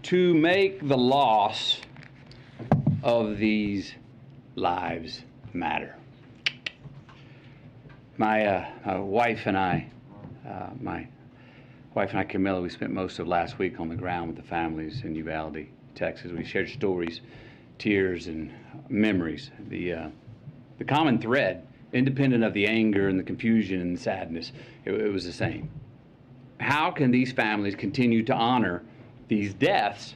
to make the loss of these lives matter. My wife and I, Camilla, we spent most of last week on the ground with the families in Uvalde, Texas. We shared stories, tears, and memories. The common thread, independent of the anger and the confusion and the sadness, it was the same. How can these families continue to honor these deaths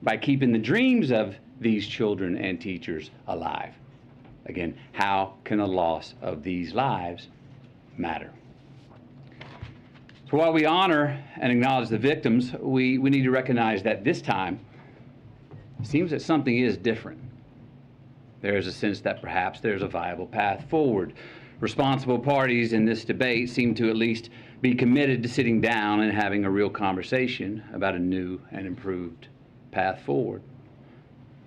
by keeping the dreams of these children and teachers alive? Again, how can the loss of these lives matter? So while we honor and acknowledge the victims, we need to recognize that this time it seems that something is different. There is a sense that perhaps there's a viable path forward. Responsible parties in this debate seem to at least be committed to sitting down and having a real conversation about a new and improved path forward.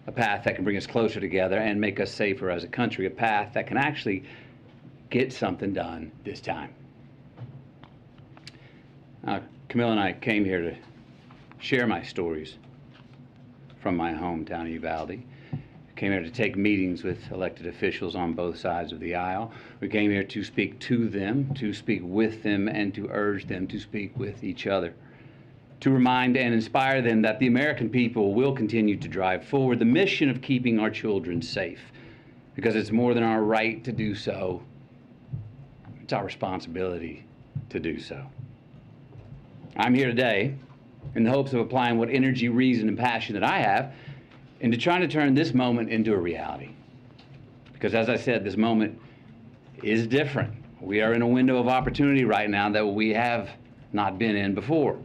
A path that can bring us closer together and make us safer as a country. A path that can actually get something done this time. Camilla and I came here to share my stories from my hometown of Uvalde. Came here to take meetings with elected officials on both sides of the aisle. We came here to speak to them, to speak with them, and to urge them to speak with each other. To remind and inspire them that the American people will continue to drive forward the mission of keeping our children safe, because it's more than our right to do so. It's our responsibility to do so. I'm here today in the hopes of applying what energy, reason, and passion that I have into trying to turn this moment into a reality. Because as I said, this moment is different. We are in a window of opportunity right now that we have not been in before.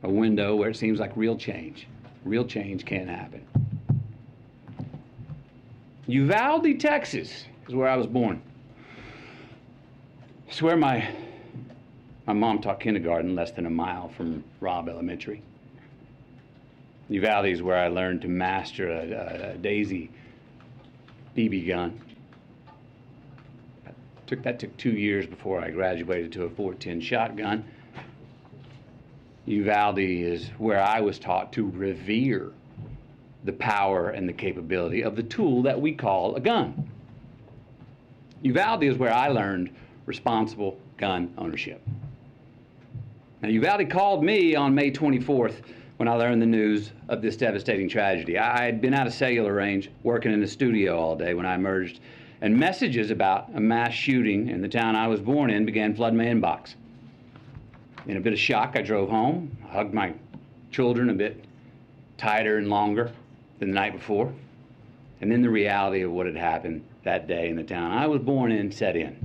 A window where it seems like real change can happen. Uvalde, Texas is where I was born. It's where my mom taught kindergarten less than a mile from Robb Elementary. Uvalde is where I learned to master a Daisy BB gun. That took 2 years before I graduated to a .410 shotgun. Uvalde is where I was taught to revere the power and the capability of the tool that we call a gun. Uvalde is where I learned responsible gun ownership. Now, Uvalde called me on May 24th when I learned the news of this devastating tragedy. I had been out of cellular range, working in the studio all day when I emerged, and messages about a mass shooting in the town I was born in began flooding my inbox. In a bit of shock, I drove home, hugged my children a bit tighter and longer than the night before, and then the reality of what had happened that day in the town I was born in set in.